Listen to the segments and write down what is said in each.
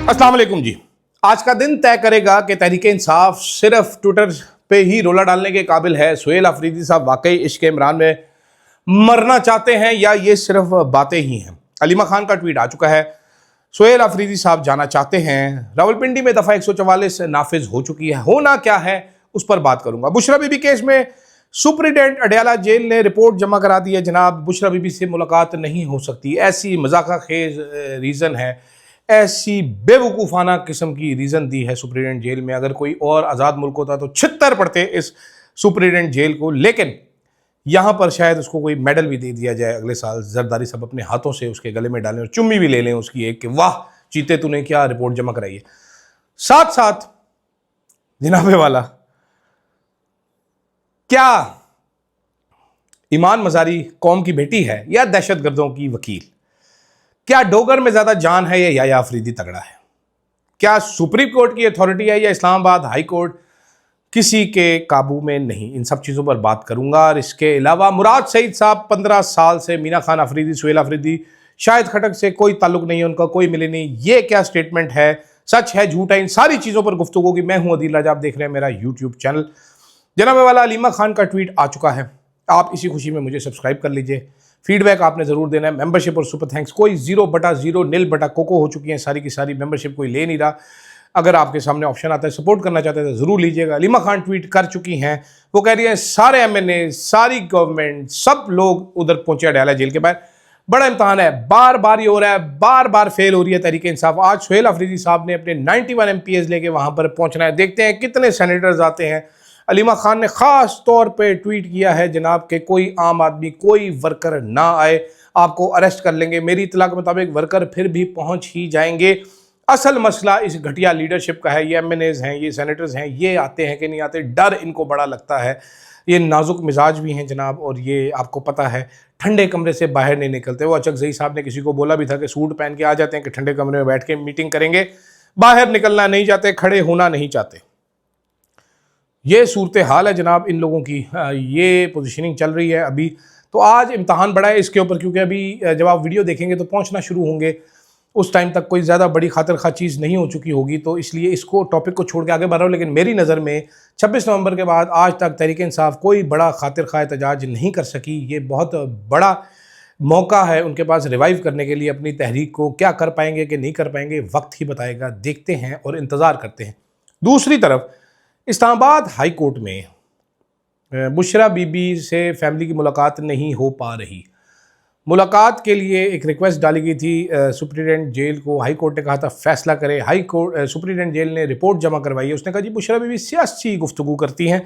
अस्सलाम वालेकुम जी। आज का दिन तय करेगा कि तहरीक इंसाफ सिर्फ ट्विटर पे ही रोला डालने के काबिल है। सुहेल अफरीदी साहब वाकई इश्क इमरान में मरना चाहते हैं या ये सिर्फ बातें ही हैं। अलीमा खान का ट्वीट आ चुका है। सुहेल अफरीदी साहब जाना चाहते हैं। रावलपिंडी में दफा 144 नाफिज हो चुकी है। होना क्या है उस पर बात करूंगा। बुशरा बीबी केस में सुपरिटेंडेंट अडयाला जेल ने रिपोर्ट जमा करा दी है। जनाब, बुशरा बीबी से मुलाकात नहीं हो सकती, ऐसी मजाका खेज रीज़न है, ऐसी बेवकूफ़ाना किस्म की रीज़न दी है सुपरिटेंडेंट जेल में। अगर कोई और आज़ाद मुल्क होता तो छित्तर पड़ते इस सुपरिटेंडेंट जेल को, लेकिन यहाँ पर शायद उसको कोई मेडल भी दे दिया जाए अगले साल। जरदारी सब अपने हाथों से उसके गले में डालें और चुम्मी भी ले लें उसकी एक कि वाह चीते तूने क्या रिपोर्ट जमा कराई है। साथ साथ जनाबे वाला, क्या ईमान मजारी कौम की बेटी है या दहशतगर्दों की वकील? क्या डोगर में ज्यादा जान है या याया अफरीदी तगड़ा है? क्या सुप्रीम कोर्ट की अथॉरिटी है या इस्लामाबाद हाई कोर्ट किसी के काबू में नहीं? इन सब चीज़ों पर बात करूंगा। और इसके अलावा मुराद सईद साहब 15 साल से मीना खान अफरीदी, सुहेल अफरीदी, शाहिद खटक से कोई ताल्लुक नहीं है उनका, कोई मिले नहीं, ये क्या स्टेटमेंट है? सच है झूठ है? इन सारी चीज़ों पर गुफ्तगू होगी। मैं हूं अदील राजा, आप देख रहे हैं मेरा यूट्यूब चैनल। जनाब वाला अलीमा खान का ट्वीट आ चुका है। आप इसी खुशी में मुझे सब्सक्राइब कर लीजिए। फीडबैक आपने ज़रूर देना है। मेंबरशिप और सुपर थैंक्स कोई 0/0 निल बटा कोको हो चुकी हैं सारी की सारी। मेंबरशिप कोई ले नहीं रहा। अगर आपके सामने ऑप्शन आता है सपोर्ट करना चाहते हैं तो ज़रूर लीजिएगा। अलीमा खान ट्वीट कर चुकी हैं। वो कह रही है सारे MNA, सारी गवर्नमेंट, सब लोग उधर पहुंचे अडयाला जेल के बाहर। बड़ा इम्तहान है, बार बार ये हो रहा है, बार बार फेल हो रही है तहरीक इंसाफ। आज सुहेल अफरीदी साहब ने अपने 91 MPs लेके वहां पर पहुंचना है। देखते हैं कितने सेनेटर्स आते हैं। अलीमा खान ने खास तौर पे ट्वीट किया है जनाब के कोई आम आदमी, कोई वर्कर ना आए, आपको अरेस्ट कर लेंगे। मेरी इत्तला के मुताबिक वर्कर फिर भी पहुंच ही जाएंगे। असल मसला इस घटिया लीडरशिप का है। ये MNAs हैं, ये सेनेटर्स हैं, ये आते हैं कि नहीं आते, डर इनको बड़ा लगता है। ये नाजुक मिजाज भी हैं जनाब, और ये आपको पता है ठंडे कमरे से बाहर नहीं निकलते। वो अचकज़ई साहब ने किसी को बोला भी था कि सूट पहन के आ जाते हैं कि ठंडे कमरे में बैठ के मीटिंग करेंगे, बाहर निकलना नहीं चाहते, खड़े होना नहीं चाहते। ये सूरत हाल है जनाब इन लोगों की। ये पोजीशनिंग चल रही है अभी। तो आज इम्तहान बड़ा है इसके ऊपर, क्योंकि अभी जब आप वीडियो देखेंगे तो पहुंचना शुरू होंगे, उस टाइम तक कोई ज़्यादा बड़ी खातिर खा चीज़ नहीं हो चुकी होगी, तो इसलिए इसको टॉपिक को छोड़ के आगे बढ़ रहा हूँ। लेकिन मेरी नज़र में 26 नवंबर के बाद आज तक तहरीक इंसाफ कोई बड़ा खातिर खा एहतजाज नहीं कर सकी। ये बहुत बड़ा मौका है उनके पास रिवाइव करने के लिए अपनी तहरीक को। क्या कर पाएंगे कि नहीं कर पाएंगे वक्त ही बताएगा। देखते हैं और इंतज़ार करते हैं। दूसरी तरफ इस्लामाबाद हाई कोर्ट में बुशरा बीबी से फैमिली की मुलाकात नहीं हो पा रही। मुलाकात के लिए एक रिक्वेस्ट डाली गई थी सुपरिटेंडेंट जेल को। हाई कोर्ट ने कहा था फैसला करे। हाई कोर्ट सुपरिटेंडेंट जेल ने रिपोर्ट जमा करवाई है। उसने कहा जी बुशरा बीबी सियासी गुफ्तगू करती हैं।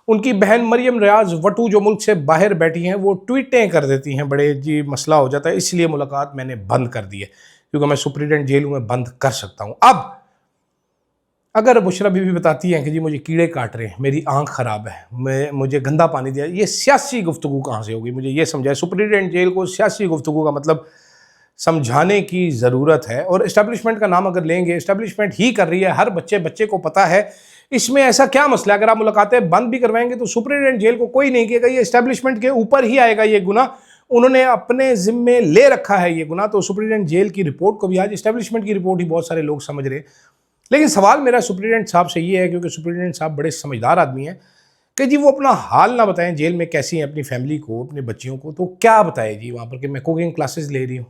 उनकी बहन मरियम रियाज वटू जो मुल्क से बाहर बैठी हैं वो ट्वीटें कर देती हैं, बड़े जी मसला हो जाता है, इसलिए मुलाकात मैंने बंद कर दी है, क्योंकि मैं सुपरिटेंडेंट जेल में बंद कर सकता हूँ। अब अगर बुशरा बीबी बताती हैं कि जी मुझे कीड़े काट रहे हैं, मेरी आंख ख़राब है, मुझे गंदा पानी दिया, ये सियासी गुफ्तगू कहाँ से होगी? मुझे ये समझाए। सुपरिटेंडेंट जेल को सियासी गुफ्तगू का मतलब समझाने की ज़रूरत है। और इस्टेब्लिशमेंट का नाम अगर लेंगे, इस्टेब्लिशमेंट ही कर रही है, हर बच्चे को पता है। इसमें ऐसा क्या मसला है? अगर आप मुलाकातें बंद भी करवाएंगे तो सुपरिटेंडेंट जेल को कोई नहीं कहेगा, ये इस्टेब्लिशमेंट के ऊपर ही आएगा ये गुना। उन्होंने अपने ज़िम्मे ले रखा है ये गुना। तो सुपरिटेंडेंट जेल की रिपोर्ट को भी आज इस्टेब्लिशमेंट की रिपोर्ट ही बहुत सारे लोग समझ रहे हैं। लेकिन सवाल मेरा सुपरिटेंडेंट साहब से ये है, क्योंकि सुपरिटेंडेंट साहब बड़े समझदार आदमी हैं, कि जी वो अपना हाल ना बताएं जेल में कैसी हैं अपनी फैमिली को, अपने बच्चियों को। तो क्या बताए जी वहाँ पर कि मैं कुकिंग क्लासेस ले रही हूँ,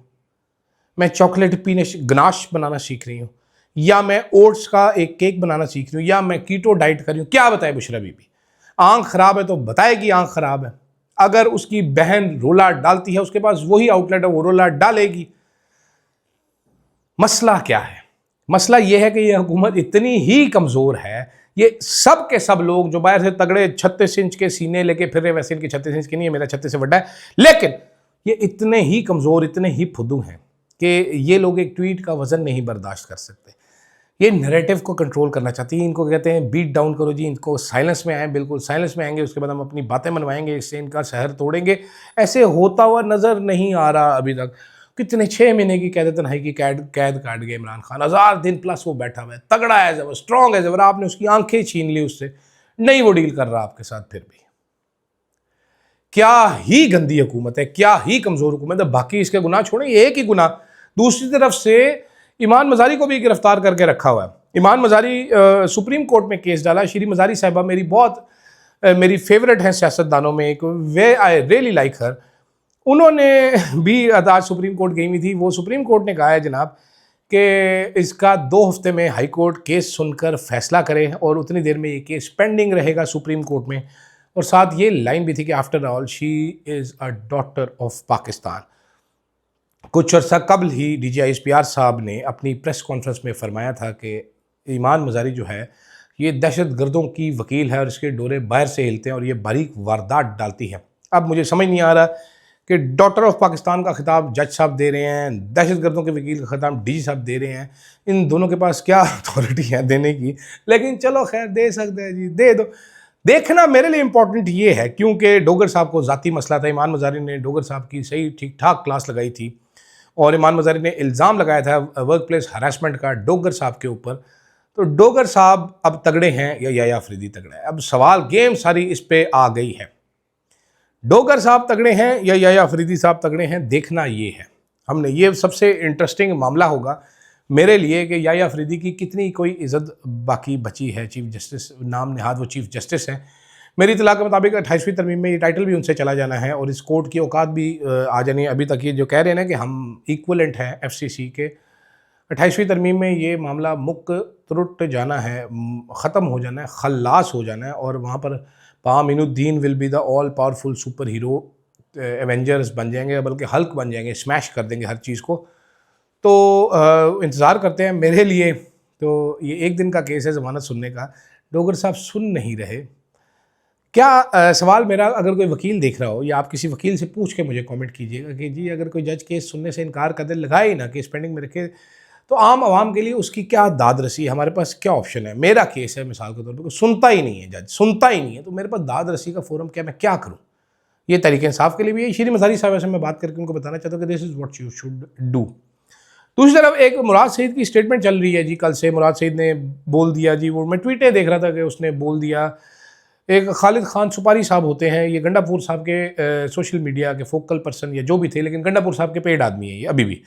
मैं चॉकलेट पीने गनाश बनाना सीख रही हूँ, या मैं ओट्स का एक केक बनाना सीख रही हूँ, या मैं कीटो डाइट कर रही हूँ? क्या बताए बुशरा बीबी? आंख ख़राब है तो बताएगी आंख ख़राब है। अगर उसकी बहन रोला डालती है, उसके पास वही आउटलेट है, वो रोला डालेगी। मसला क्या है? मसला यह है कि यह हुकूमत इतनी ही कमज़ोर है। ये सब के सब लोग जो बाहर से तगड़े 36 इंच के सीने लेके फिर रहे, वैसे इनके 36 इंच के नहीं है, मेरा 36 से बड़ा है, लेकिन ये इतने ही कमज़ोर, इतने ही फुद्दू हैं कि ये लोग एक ट्वीट का वज़न नहीं बर्दाश्त कर सकते। ये नैरेटिव को कंट्रोल करना चाहती है। इनको कहते हैं बीट डाउन करो जी, इनको साइलेंस में आए, बिल्कुल साइलेंस में आएंगे, उसके बाद हम अपनी बातें मनवाएंगे, इससे इनका शहर तोड़ेंगे। ऐसे होता हुआ नज़र नहीं आ रहा अभी तक। कितने 6 महीने की कैद तन्हाई की कैद काट गए इमरान खान। 1000 दिन प्लस वो बैठा हुआ है, तगड़ा है, जबर स्ट्रॉन्ग है, जबर। आपने उसकी आंखें छीन ली उससे, नहीं वो डील कर रहा आपके साथ। फिर भी क्या ही गंदी हुकूमत है, क्या ही कमज़ोर हुकूमत है। बाकी इसके गुनाह छोड़ें, ये एक ही गुनाह। दूसरी तरफ से ईमान मज़ारी को भी गिरफ्तार करके रखा हुआ है। ईमान मज़ारी सुप्रीम कोर्ट में केस डाला। श्री मज़ारी साहिबा मेरी फेवरेट हैं सियासतदानों में एक, वे आई रियली लाइक हर। उन्होंने भी आज सुप्रीम कोर्ट गई हुई थी। वो सुप्रीम कोर्ट ने कहा है जनाब कि इसका 2 हफ्ते में हाई कोर्ट केस सुनकर फैसला करे और उतनी देर में ये केस पेंडिंग रहेगा सुप्रीम कोर्ट में। और साथ ये लाइन भी थी कि after all she is a daughter of Pakistan. कुछ अर्सा कबल ही DGISPR साहब ने अपनी प्रेस कॉन्फ्रेंस में फरमाया था कि ईमान मज़ारी जो है ये दहशत गर्दों की वकील है और इसके डोरे बाहर से हिलते हैं और ये बारीक वारदात डालती है। अब मुझे समझ नहीं आ रहा कि डॉक्टर ऑफ पाकिस्तान का खिताब जज साहब दे रहे हैं, दहशत गर्दों के वकील का खिताब DG साहब दे रहे हैं, इन दोनों के पास क्या अथॉरिटी है देने की। लेकिन चलो खैर दे सकते हैं जी, दे दो। देखना मेरे लिए इंपॉर्टेंट ये है क्योंकि डोगर साहब को ज़ाती मसला था। ईमान मज़ारी ने डोगर साहब की सही ठीक ठाक क्लास लगाई थी और ईमान मज़ारी ने इल्ज़ाम लगाया था वर्क प्लेस हरासमेंट का डोगर साहब के ऊपर। तो डोगर साहब अब तगड़े हैं या याया अफरीदी तगड़ा है? अब सवाल गेम सारी इस पे आ गई है। डोगर साहब तगड़े हैं या याया अफरीदी साहब तगड़े हैं, देखना ये है। हमने ये सबसे इंटरेस्टिंग मामला होगा मेरे लिए कि याया अफरीदी की कितनी कोई इज़्ज़त बाकी बची है। चीफ जस्टिस नाम नहाद वो चीफ जस्टिस हैं। मेरी इतला के मुताबिक 28वीं तरमीम में ये टाइटल भी उनसे चला जाना है और इस कोर्ट की औकात भी आ जानी है। अभी तक ये जो कह रहे हैं ना कि हम इक्वलेंट हैं FCC के, 28वीं तरमीम में ये मामला मुक त्रुट जाना है, ख़त्म हो जाना है, खल्लास हो जाना है और वहाँ पर Paminuddin will be the all powerful super hero, Avengers बन जाएंगे, बल्कि हल्क बन जाएंगे, स्मैश कर देंगे हर चीज़ को। तो इंतज़ार करते हैं। मेरे लिए तो ये एक दिन का केस है ज़मानत सुनने का, डोगर साहब सुन नहीं रहे। क्या सवाल मेरा, अगर कोई वकील देख रहा हो या आप किसी वकील से पूछ के मुझे कमेंट कीजिएगा कि जी अगर कोई जज केस सुनने से इनकार कर दे, लगाए ही ना, केस पेंडिंग में रखे, तो आम आवाम के लिए उसकी क्या दाद रसी है, हमारे पास क्या ऑप्शन है। मेरा केस है मिसाल के तौर पर, सुनता ही नहीं है जज, सुनता ही नहीं है, तो मेरे पास दाद रसी का फोरम क्या, मैं क्या करूँ। ये तरीके इंसाफ के लिए भी है। श्री मज़ारी साहब से मैं बात करके उनको बताना चाहता हूँ कि this is what you should do. दूसरी तरफ एक मुराद सईद की स्टेटमेंट चल रही है जी। कल से मुराद सईद ने बोल दिया जी, वो मैं ट्वीटें देख रहा था कि उसने बोल दिया, एक खालिद खान सुपारी साहब होते हैं, ये गंडापुर साहब के सोशल मीडिया के फोकल पर्सन या जो भी थे, लेकिन गंडापुर साहब के पेड आदमी है ये अभी भी।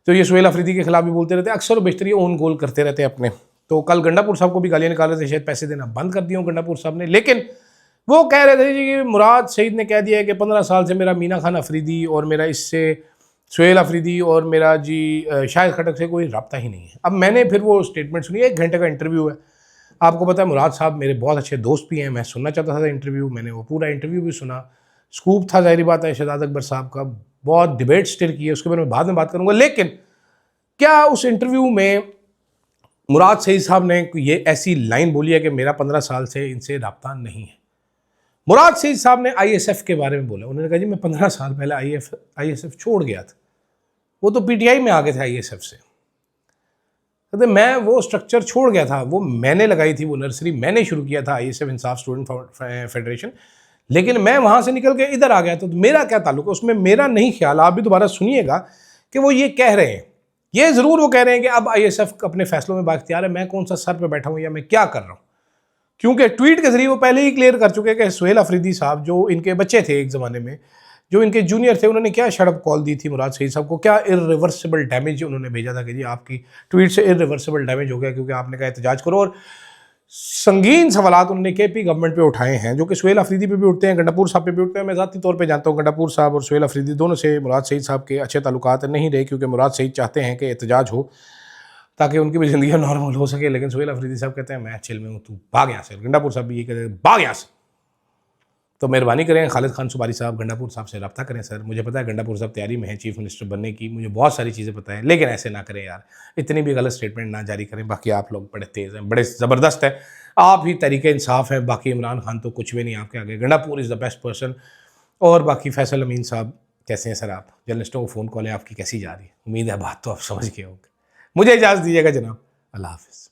तो ये सुहेल अफरीदी के खिलाफ भी बोलते रहते, अक्सर बेशतर ये ओन गोल करते रहते हैं अपने। तो कल गंडापुर साहब को भी गालियाँ निकाल रहे थे, शायद पैसे देना बंद कर दिए हों गंडापुर साहब ने। लेकिन वो कह रहे थे जी कि मुराद सईद ने कह दिया है कि 15 साल से मेरा मीना खान अफरीदी और मेरा इससे सुहेल अफरीदी और मेरा जी शाहिद खटक से कोई रब्ता ही नहीं है। अब मैंने फिर वो स्टेटमेंट सुनी, 1 घंटे का इंटरव्यू है। आपको पता है मुराद साहब मेरे बहुत अच्छे दोस्त भी हैं, मैं सुनना चाहता था इंटरव्यू, मैंने वो पूरा इंटरव्यू भी सुना। स्कूप था जाहिर बात है शहजाद अकबर साहब का, बहुत डिबेट स्टिर की है, उसके बारे में बाद में बात करूँगा। लेकिन क्या उस इंटरव्यू में मुराद सईद साहब ने ये ऐसी लाइन बोली है कि मेरा 15 साल से इनसे रब्ता नहीं है। मुराद सईद साहब ने ISF के बारे में बोला, उन्होंने कहा जी मैं 15 साल पहले ISF छोड़ गया था, वो तो PTI में आ गए थे ISF से, कहते मैं वो स्ट्रक्चर छोड़ गया था, वो मैंने लगाई थी, वो नर्सरी मैंने शुरू किया था ISF इंसाफ स्टूडेंट फेडरेशन, लेकिन मैं वहाँ से निकल के इधर आ गया। तो मेरा क्या ताल्लुक है उसमें, मेरा नहीं ख्याल। आप भी दोबारा सुनिएगा कि वो ये कह रहे हैं, ये ज़रूर वो कह रहे हैं कि अब ISF अपने फैसलों में बाख्तियार है, मैं कौन सा सर पे बैठा हूँ या मैं क्या कर रहा हूँ, क्योंकि ट्वीट के जरिए वो पहले ही क्लियर कर चुके हैं कि सुहेल अफरीदी साहब जो इनके बच्चे थे एक ज़माने में, जो इनके जूनियर थे, उन्होंने क्या शर्प कॉल दी थी मुराद सईद साहब को, क्या इर्रिवर्सिबल डैमेज उन्होंने भेजा था कि जी आपकी ट्वीट से इर्रिवर्सिबल डैमेज हो गया क्योंकि आपने कहा एहतजाज करो। और संगीन सवालात उन्होंने KP गवर्नमेंट पे उठाए हैं, जो कि सुहेल अफरीदी पे भी उठते हैं, गंडापुर साहब पे भी उठते हैं। मैं ज़ाती तौर पे जानता हूँ गंडापुर साहब और सुहेल अफरीदी दोनों से मुराद सईद साहब के अच्छे ताल्लुकात नहीं रहे, क्योंकि मुराद सईद चाहते हैं कि एहतजाज हो ताकि उनकी भी ज़िंदगी नॉर्मल हो सके, लेकिन सुहेल अफरीदी साहब कहते हैं मैं चिल में हूँ, तू भाग यहाँ से। गंडापुर साहब भी ये कहते हैं भाग यहाँ से। तो मेहरबानी करें खालिद खान सुपारी साहब, गंडापुर साहब से रब्ता करें सर। मुझे पता है गंडापुर साहब तैयारी में है चीफ मिनिस्टर बनने की, मुझे बहुत सारी चीज़ें पता है, लेकिन ऐसे ना करें यार, इतनी भी गलत स्टेटमेंट ना जारी करें। बाकी आप लोग बड़े तेज़ हैं, बड़े ज़बरदस्त हैं, आप ही तरीके इंसाफ हैं, बाकी इमरान खान तो कुछ भी नहीं आपके आगे। Gandapur is the best person. और बाकी फैसल अमीन साहब कैसे हैं सर आप? जर्नलिस्टों को फ़ोन कॉल है आपकी कैसी जा रही है? उम्मीद है बात तो आप समझ गए होंगे। मुझे इजाज़त दीजिएगा जनाब, अल्लाह हाफ़िज़।